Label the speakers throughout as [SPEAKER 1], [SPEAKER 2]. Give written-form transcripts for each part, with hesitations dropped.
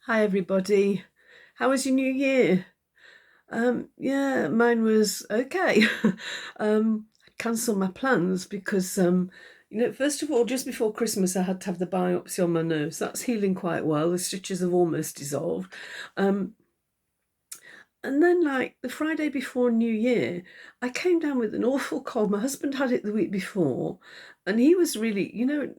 [SPEAKER 1] Hi everybody. How was your new year? Yeah, mine was okay. I cancelled my plans because first of all, just before Christmas I had to have the biopsy on my nose. That's healing quite well. The stitches have almost dissolved. Um, and then, like the Friday before New Year, I came down with an awful cold. My husband had it the week before, and he was really,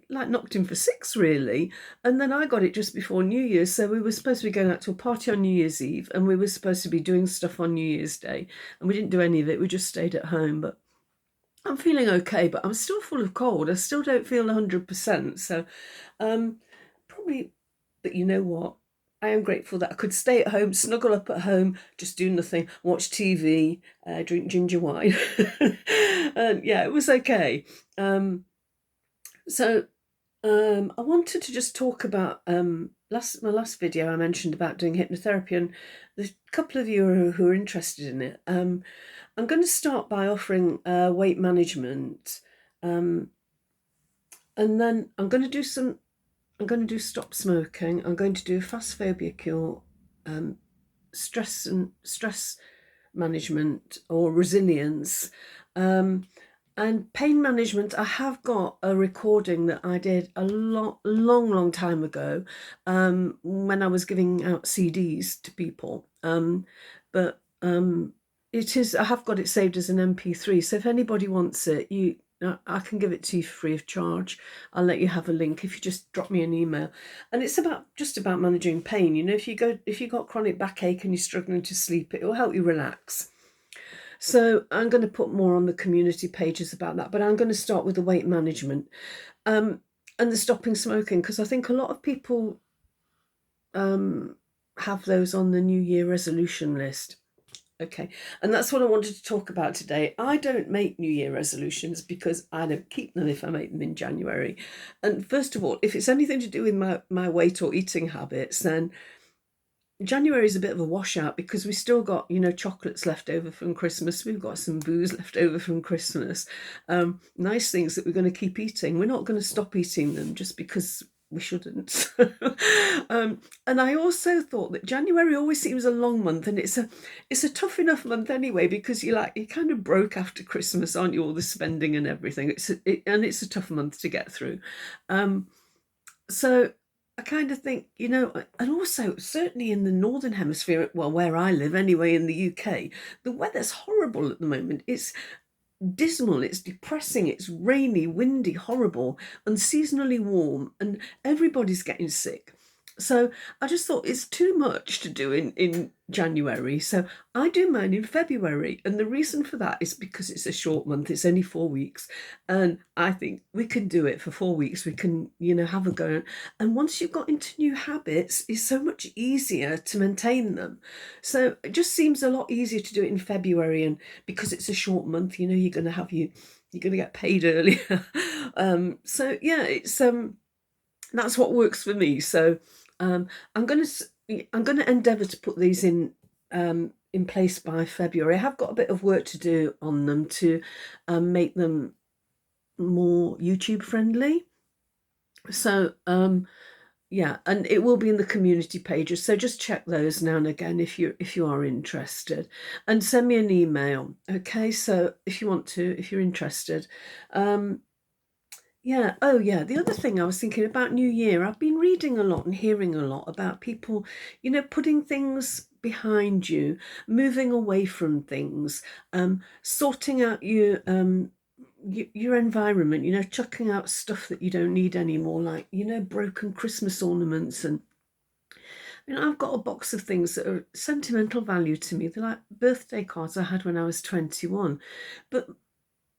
[SPEAKER 1] like knocked him for six, really. And then I got it just before New Year's. So we were supposed to be going out to a party on New Year's Eve, and we were supposed to be doing stuff on New Year's Day. And we didn't do any of it. We just stayed at home. But I'm feeling okay, but I'm still full of cold. I still don't feel 100%. So probably, but you know what? I am grateful that I could stay at home, snuggle up at home, just do nothing, watch TV, drink ginger wine. And yeah, it was okay. So I wanted to just talk about my last video I mentioned about doing hypnotherapy, and there's a couple of you who are interested in it. I'm going to start by offering weight management, um, and then I'm going to do stop smoking. I'm going to do a fast phobia cure, um, stress management or resilience, and pain management. I have got a recording that I did a long time ago, when I was giving out CDs to people. But it is. I have got it saved as an MP3. So if anybody wants it, I can give it to you free of charge. I'll let you have a link if you just drop me an email. And it's just about managing pain. If you got chronic backache and you're struggling to sleep, it will help you relax. So I'm going to put more on the community pages about that, but I'm going to start with the weight management, and the stopping smoking, because I think a lot of people have those on the New Year resolution list. Okay, and that's what I wanted to talk about today. I don't make New Year resolutions because I don't keep them if I make them in January. And first of all, if it's anything to do with my weight or eating habits, then January is a bit of a washout because we still got, chocolates left over from Christmas. We've got some booze left over from Christmas. Nice things that we're going to keep eating. We're not going to stop eating them just because we shouldn't. And I also thought that January always seems a long month, and it's a tough enough month anyway, because you're kind of broke after Christmas, aren't you? All the spending and everything. And it's a tough month to get through. So I kind of think, and also certainly in the Northern Hemisphere, well, where I live anyway, in the UK, the weather's horrible at the moment. It's dismal, it's depressing, it's rainy, windy, horrible, unseasonally warm, and everybody's getting sick. So I just thought it's too much to do in January. So I do mine in February. And the reason for that is because it's a short month, it's only 4 weeks. And I think we can do it for 4 weeks. We can, have a go. And once you've got into new habits, it's so much easier to maintain them. So it just seems a lot easier to do it in February. And because it's a short month, you're going to you're going to get paid earlier. So yeah, it's that's what works for me. So um, I'm going to endeavour to put these in place by February. I have got a bit of work to do on them to make them more YouTube friendly. So yeah, and it will be in the community pages. So just check those now and again if you are interested, and send me an email. Okay, so if you're interested. Yeah. Oh, yeah. The other thing I was thinking about New Year, I've been reading a lot and hearing a lot about people, putting things behind you, moving away from things, sorting out your environment, chucking out stuff that you don't need anymore, like, broken Christmas ornaments. And I've got a box of things that are sentimental value to me. They're like birthday cards I had when I was 21. But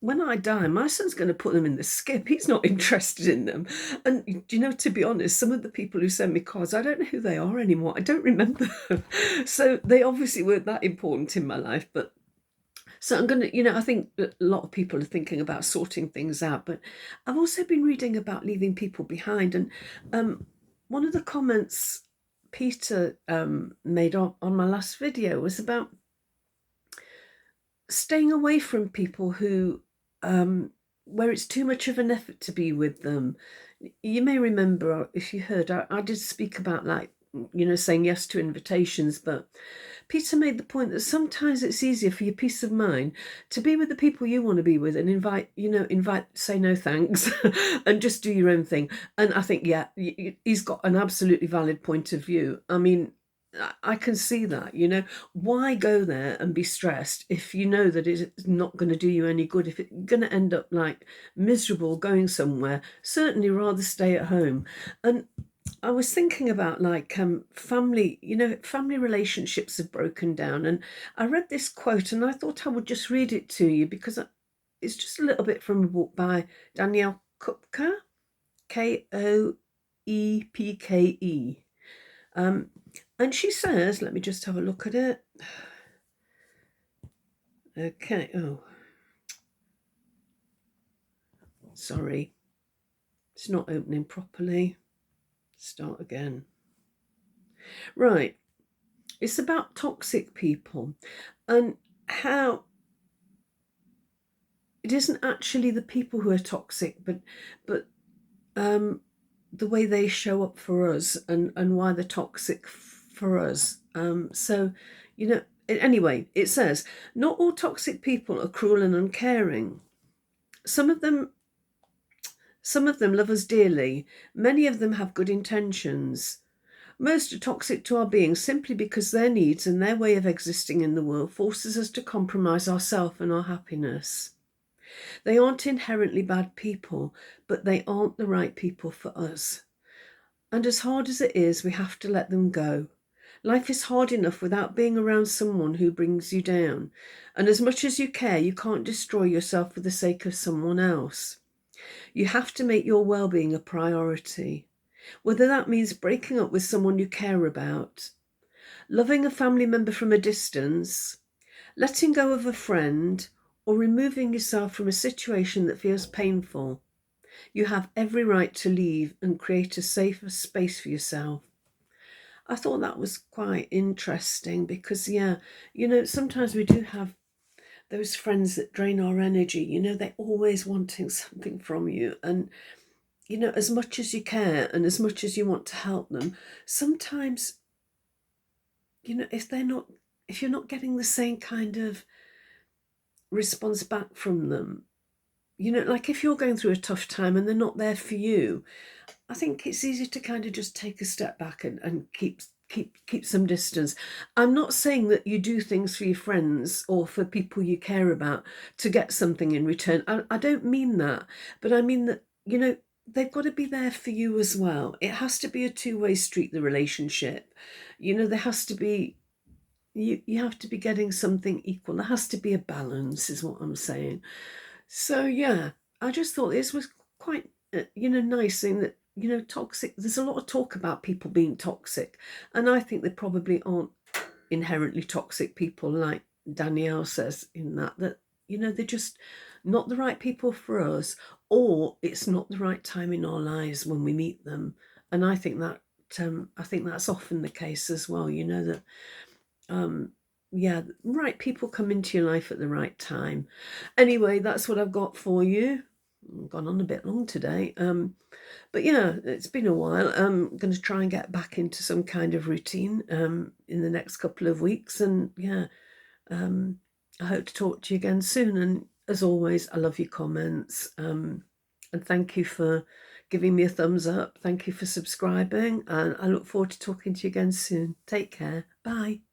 [SPEAKER 1] when I die, my son's going to put them in the skip. He's not interested in them. And, to be honest, some of the people who send me cards, I don't know who they are anymore. I don't remember them. So they obviously weren't that important in my life. But so I'm going to, I think a lot of people are thinking about sorting things out. But I've also been reading about leaving people behind. And one of the comments Peter made on my last video was about staying away from people who where it's too much of an effort to be with them. You may remember, if you heard, I did speak about like saying yes to invitations. But Peter made the point that sometimes it's easier for your peace of mind to be with the people you want to be with and say no thanks and just do your own thing. And I think, yeah, he's got an absolutely valid point of view. I mean, I can see that, why go there and be stressed if you know that it's not going to do you any good, if it's going to end up like miserable going somewhere, certainly rather stay at home. And I was thinking about like family, family relationships have broken down. And I read this quote and I thought I would just read it to you because it's just a little bit from a book by Daniell Koepke, Koepke. And she says, let me just have a look at it. Okay. Oh, sorry. It's not opening properly. Start again. Right. It's about toxic people and how it isn't actually the people who are toxic, but the way they show up for us and why they're toxic for us. So, anyway, it says, not all toxic people are cruel and uncaring. Some of them love us dearly. Many of them have good intentions. Most are toxic to our being simply because their needs and their way of existing in the world forces us to compromise ourselves and our happiness. They aren't inherently bad people, but they aren't the right people for us. And as hard as it is, we have to let them go. Life is hard enough without being around someone who brings you down. And as much as you care, you can't destroy yourself for the sake of someone else. You have to make your well-being a priority, whether that means breaking up with someone you care about, loving a family member from a distance, letting go of a friend, or removing yourself from a situation that feels painful. You have every right to leave and create a safer space for yourself. I thought that was quite interesting because, yeah, sometimes we do have those friends that drain our energy. They're always wanting something from you. And, as much as you care and as much as you want to help them, sometimes, if you're not getting the same kind of response back from them, like if you're going through a tough time and they're not there for you, I think it's easy to kind of just take a step back and keep some distance. I'm not saying that you do things for your friends or for people you care about to get something in return. I don't mean that, but I mean that, they've got to be there for you as well. It has to be a two-way street, the relationship. There has to be, you have to be getting something equal. There has to be a balance, is what I'm saying. So yeah, I just thought this was quite, nice thing that, toxic. There's a lot of talk about people being toxic, and I think they probably aren't inherently toxic people, like Danielle says in that they're just not the right people for us, or it's not the right time in our lives when we meet them. And I think that's often the case as well. That yeah, right people come into your life at the right time. Anyway, that's what I've got for you. I've gone on a bit long today. But yeah, it's been a while. I'm going to try and get back into some kind of routine in the next couple of weeks. And yeah, I hope to talk to you again soon. And as always, I love your comments. And thank you for giving me a thumbs up. Thank you for subscribing. And I look forward to talking to you again soon. Take care. Bye.